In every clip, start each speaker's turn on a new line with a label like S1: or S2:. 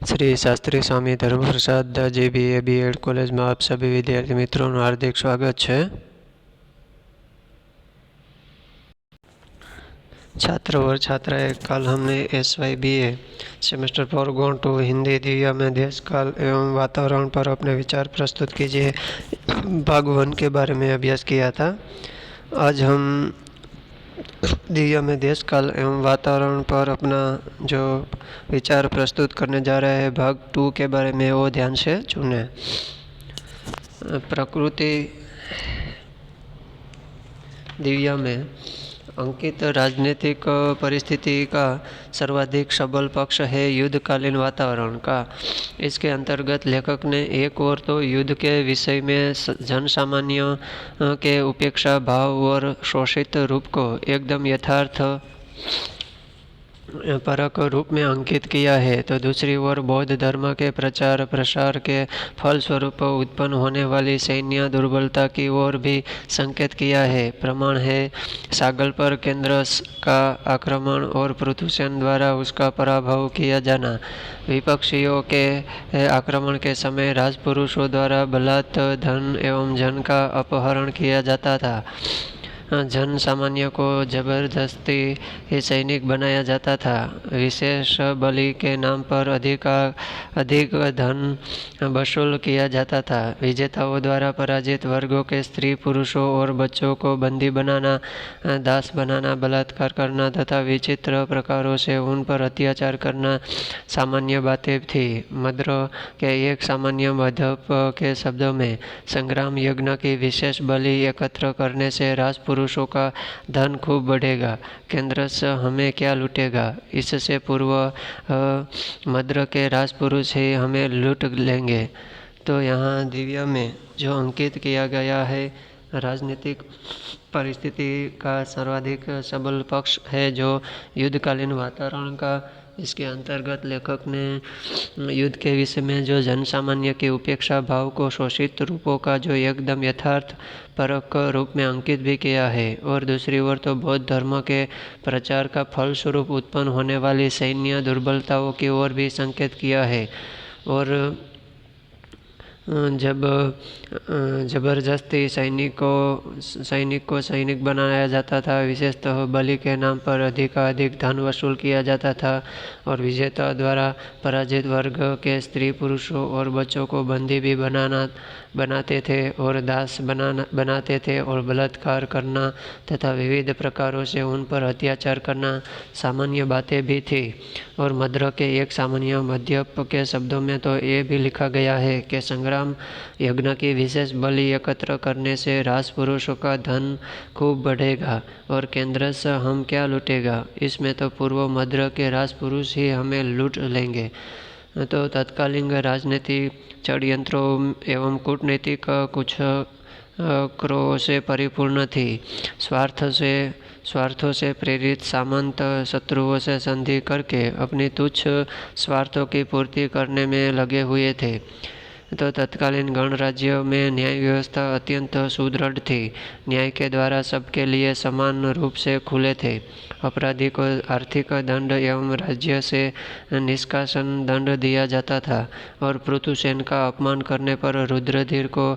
S1: श्री शास्त्री स्वामी धर्मप्रसाद दाजी BA BEd college में आप सभी विद्यार्थी मित्रों का हार्दिक स्वागत है। छात्र और छात्राएं, कल हमने SYBA semester 4 go to Hindi दिव्या में देश काल एवं वातावरण पर अपने विचार प्रस्तुत कीजिए भाग 1 के बारे में अभ्यास किया था। आज हम दिव्या में देश काल एवं वातावरण पर अपना जो विचार प्रस्तुत करने जा रहे हैं भाग 2 के बारे में वो ध्यान से सुने। प्रकृति दिव्या में अंकित राजनीतिक परिस्थिति का सर्वाधिक सबल पक्ष है युद्धकालीन वातावरण का। इसके अंतर्गत लेखक ने एक ओर तो युद्ध के विषय में जन सामान्य के उपेक्षा भाव और शोषित रूप को एकदम यथार्थ परक रूप में अंकित किया है, तो दूसरी ओर बौद्ध धर्म के प्रचार प्रसार के फलस्वरूप उत्पन्न होने वाली सैन्य दुर्बलता की ओर भी संकेत किया है। प्रमाण है सागल पर केंद्र का आक्रमण और पृथुसेन द्वारा उसका पराभव किया जाना। विपक्षियों के आक्रमण के समय राजपुरुषों द्वारा बलात् धन एवं जन का अपहरण किया जाता था। जन सामान्य को जबरदस्ती सैनिक बनाया जाता था। विशेष बलि के नाम पर अधिक धन वसूल किया जाता था। विजेताओं द्वारा पराजित वर्गों के स्त्री पुरुषों और बच्चों को बंदी बनाना, दास बनाना, बलात्कार करना तथा विचित्र प्रकारों से उन पर अत्याचार करना सामान्य बातें थी। मद्र के एक सामान्य मध्यप के शब्दों में, संग्राम यज्ञ की विशेष बलि एकत्र करने से पुरुषों का धन खूब बढ़ेगा, केंद्र से हमें क्या लूटेगा। इससे पूर्व मद्र के राजपुरुष ही हमें लूट लेंगे। तो यहाँ दिव्या में जो अंकित किया गया है राजनीतिक परिस्थिति का सर्वाधिक सबल पक्ष है जो युद्धकालीन वातावरण का। इसके अंतर्गत लेखक ने युद्ध के विषय में जो जन सामान्य की उपेक्षा भाव को शोषित रूपों का जो एकदम यथार्थ परक रूप में अंकित भी किया है, और दूसरी ओर तो बौद्ध धर्म के प्रचार का फलस्वरूप उत्पन्न होने वाली सैन्य दुर्बलताओं की ओर भी संकेत किया है। और जब जबरदस्ती सैनिक को सैनिक बनाया जाता था, विशेषतः बलि के नाम पर अधिक धन वसूल किया जाता था, और विजेता द्वारा पराजित वर्ग के स्त्री पुरुषों और बच्चों को बंदी भी बनाते थे और दास बनाते थे, और बलात्कार करना तथा विविध प्रकारों से उन पर अत्याचार करना सामान्य बातें भी थी। और मद्र के एक सामान्य मध्यप के शब्दों में तो ये भी लिखा गया है कि संग्राम यज्ञ की विशेष बलि एकत्र करने से राजपुरुषों का धन खूब बढ़ेगा और केंद्र से हम क्या लूटेगा। इसमें तो पूर्व मद्र के राजपुरुष ही हमें लूट लेंगे। तो तत्कालीन राजनीति षड्यंत्रों एवं कूटनीतिक कुछ क्रोह से परिपूर्ण थी। स्वार्थों से प्रेरित सामंत शत्रुओं से संधि करके अपनी तुच्छ स्वार्थों की पूर्ति करने में लगे हुए थे। तो तत्कालीन गणराज्य में न्याय व्यवस्था अत्यंत सुदृढ़ थी। न्याय के द्वारा सबके लिए समान रूप से खुले थे। अपराधी को आर्थिक दंड एवं राज्य से निष्कासन दंड दिया जाता था, और पृथुसेन का अपमान करने पर रुद्रधीर को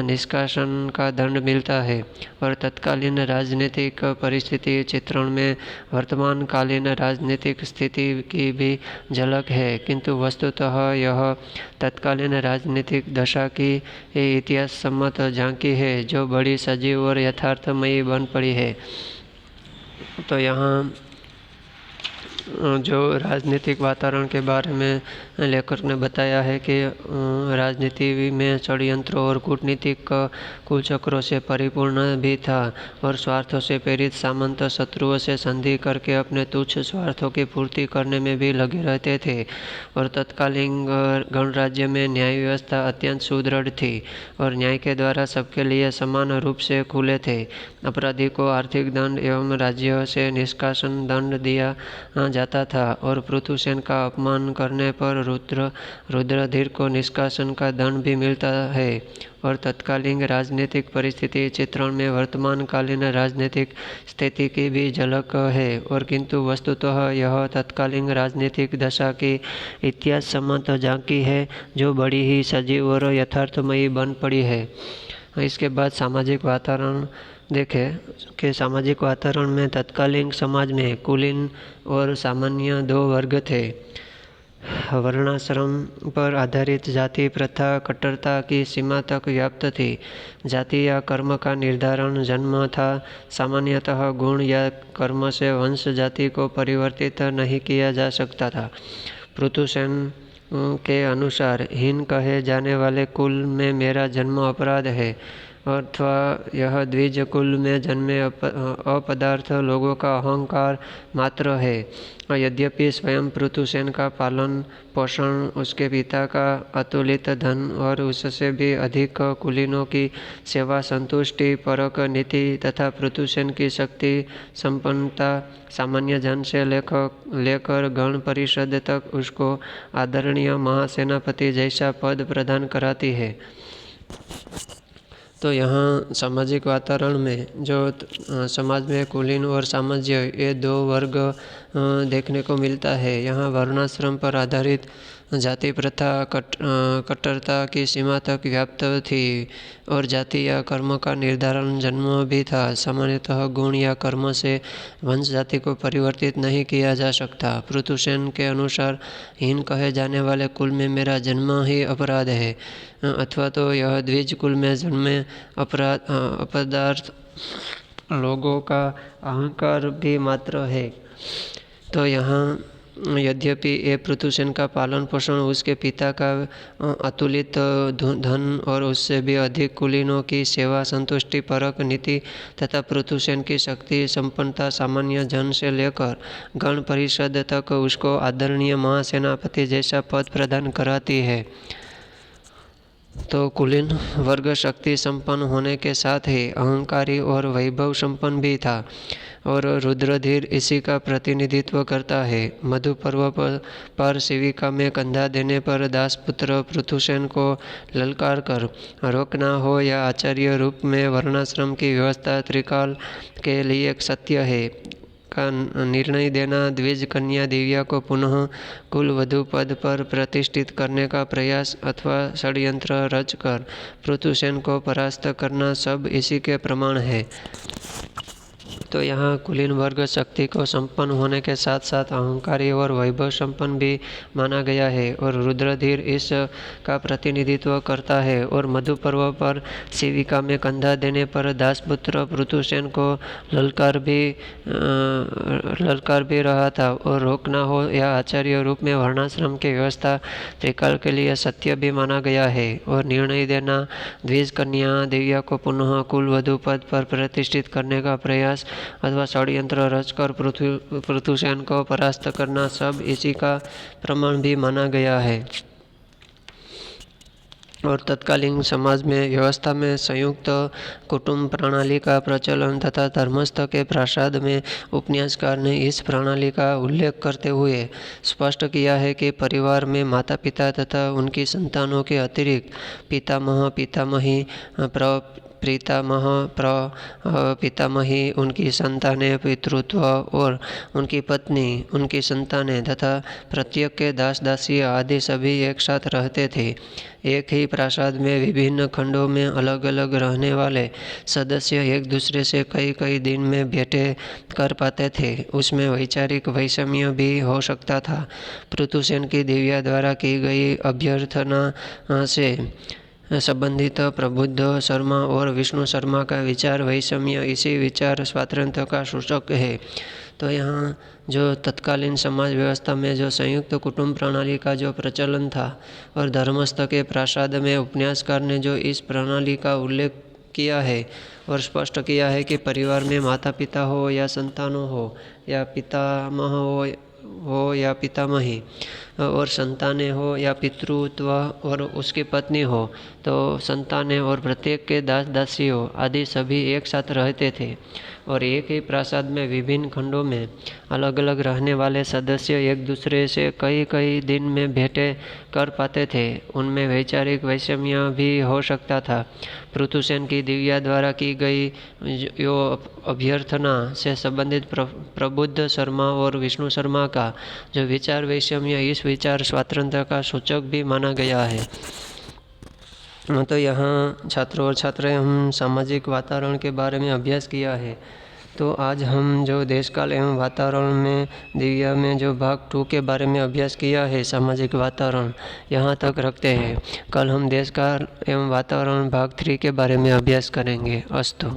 S1: निष्कासन का दंड मिलता है। और तत्कालीन राजनीतिक परिस्थिति चित्रण में वर्तमान कालीन राजनीतिक स्थिति की भी झलक है, किंतु वस्तुतः यह तत्कालीन राजनीतिक दशा की इतिहास सम्मत झांकी है जो बड़ी सजीव और यथार्थमयी बन पड़ी है। तो यहाँ जो राजनीतिक वातावरण के बारे में लेखक ने बताया है कि राजनीति में षड्यंत्रों और कूटनीतिक कुचक्रों से परिपूर्ण भी था, और स्वार्थों से प्रेरित सामंत शत्रुओं से संधि करके अपने तुच्छ स्वार्थों की पूर्ति करने में भी लगे रहते थे। और तत्कालीन गणराज्य में न्याय व्यवस्था अत्यंत सुदृढ़ थी, और न्याय के द्वारा सबके लिए समान रूप से खुले थे। अपराधी को आर्थिक दंड एवं राज्य से निष्कासन दंड दिया जाता था और पृथुसेन का अपमान करने पर रुद्रधीर को निष्कासन का दंड भी मिलता है। और तत्कालीन राजनीतिक परिस्थिति चित्रण में वर्तमान कालीन राजनीतिक स्थिति की भी झलक है, और किंतु वस्तुतः यह तत्कालीन राजनीतिक दशा की इतिहास सम्मत झांकी है जो बड़ी ही सजीव और यथार्थमयी बन पड़ी है। इसके बाद सामाजिक वातावरण देखें कि सामाजिक वातावरण में तत्कालीन समाज में कुलीन और सामान्य दो वर्ग थे। वर्णाश्रम पर आधारित जाति प्रथा कट्टरता की सीमा तक व्याप्त थी। जाति या कर्म का निर्धारण जन्म था। सामान्यतः गुण या कर्म से वंश जाति को परिवर्तित नहीं किया जा सकता था। पृथुसेन के अनुसार हीन कहे जाने वाले कुल में मेरा जन्म अपराध है, अथवा यह द्विज कुल में जन्मे अपदार्थ लोगों का अहंकार मात्र है। यद्यपि स्वयं पृथुसेन का पालन पोषण, उसके पिता का अतुलित धन और उससे भी अधिक कुलीनों की सेवा, संतुष्टि परक नीति तथा पृथुसेन की शक्ति संपन्नता सामान्य जन से लेकर गण परिषद तक उसको आदरणीय महासेनापति जैसा पद प्रदान कराती है। तो यहाँ सामाजिक वातावरण में जो समाज में कुलीन और सामाज्य ये दो वर्ग देखने को मिलता है। यहाँ वर्णाश्रम पर आधारित जाति प्रथा कट्टरता की सीमा तक व्याप्त थी और जाति या कर्म का निर्धारण जन्म भी था। सामान्यतः गुण या कर्म से वंश जाति को परिवर्तित नहीं किया जा सकता। पृथुसेन के अनुसार हीन कहे जाने वाले कुल में मेरा जन्म ही अपराध है, अथवा तो यह द्विज कुल में जन्मे अपदार्थ लोगों का अहंकार भी मात्र है। तो यहाँ यद्यपि ये पृथुसेन का पालन पोषण, उसके पिता का अतुलित धन और उससे भी अधिक कुलीनों की सेवा, संतुष्टि परक नीति तथा पृथुसेन की शक्ति संपन्नता सामान्य जन से लेकर गण परिषद तक उसको आदरणीय महासेनापति जैसा पद प्रदान कराती है। तो कुलीन वर्ग शक्ति संपन्न होने के साथ ही अहंकारी और वैभव संपन्न भी था और रुद्रधीर इसी का प्रतिनिधित्व करता है। मधु पर्व पर शिविका में कंधा देने पर दासपुत्र पृथुसेन को ललकार कर रोकना हो या आचार्य रूप में वर्णाश्रम की व्यवस्था त्रिकाल के लिए एक सत्य है का निर्णय देना, द्विज कन्या दिव्या को पुनः कुल वधु पद पर प्रतिष्ठित करने का प्रयास अथवा षड्यंत्र रचकर पृथुसेन को परास्त करना, सब इसी के प्रमाण है। तो यहाँ कुलीन वर्ग शक्ति को संपन्न होने के साथ साथ अहंकारी और वैभव संपन्न भी माना गया है और रुद्रधीर इस का प्रतिनिधित्व करता है। और मधु पर्व पर शिविका में कंधा देने पर दासपुत्र पृथुसेन को ललकार भी रहा था और रोकना हो या आचार्य रूप में वर्णाश्रम की व्यवस्था त्रिकाल के लिए सत्य भी माना गया है। और निर्णय देना, द्विज कन्या दिव्या को पुनः कुल वधु पद पर प्रतिष्ठित करने का प्रयास अथवा षड्यंत्र रचकर पृथुसेन को परास्त करना, सब इसी का प्रमाण भी माना गया है। और तत्कालीन समाज में व्यवस्था में संयुक्त कुटुंब प्रणाली का प्रचलन तथा धर्मस्थ के प्रासाद में उपन्यासकार ने इस प्रणाली का उल्लेख करते हुए स्पष्ट किया है कि परिवार में माता पिता तथा उनकी संतानों के अतिरिक्त पितामह, पितामही, पितामह, पितामही, उनकी संतानें, पितृत्व और उनकी पत्नी, उनकी संतानें तथा प्रत्येक के दास दासी आदि सभी एक साथ रहते थे। एक ही प्रासाद में विभिन्न खंडों में अलग अलग रहने वाले सदस्य एक दूसरे से कई कई दिन में भेंटे कर पाते थे। उसमें वैचारिक वैषम्य भी हो सकता था। पृथुसेन की दिव्या द्वारा की गई अभ्यर्थना से संबंधित प्रबुद्ध शर्मा और विष्णु शर्मा का विचार वैषम्य इसी विचार स्वातंत्र्य का सूचक है। तो यहाँ जो तत्कालीन समाज व्यवस्था में जो संयुक्त कुटुंब प्रणाली का जो प्रचलन था और धर्मस्थ के प्रासाद में उपन्यासकार ने जो इस प्रणाली का उल्लेख किया है और स्पष्ट किया है कि परिवार में माता पिता हो या संतानों हो या पितामह हो या पितामही, और संतानें हो या पितृत्व और उसकी पत्नी हो, तो संतानें और प्रत्येक के दास दासी हो आदि सभी एक साथ रहते थे और एक ही प्रासाद में विभिन्न खंडों में अलग अलग रहने वाले सदस्य एक दूसरे से कई कई दिन में भेंटें कर पाते थे। उनमें वैचारिक वैषम्य भी हो सकता था। पृथुसेन की दिव्या द्वारा की गई यो अभ्यर्थना से संबंधित प्रबुद्ध शर्मा और विष्णु शर्मा का जो विचार वैषम्य इस विचार स्वातंत्र्य का सूचक भी माना गया है। तो यहाँ छात्रों और छात्राएं हम सामाजिक वातावरण के बारे में अभ्यास किया है। तो आज हम जो देश काल एवं वातावरण में दिव्या में जो भाग 2 के बारे में अभ्यास किया है, सामाजिक वातावरण, यहाँ तक रखते हैं। कल हम देश काल एवं वातावरण भाग 3 के बारे में अभ्यास करेंगे। अस्तु।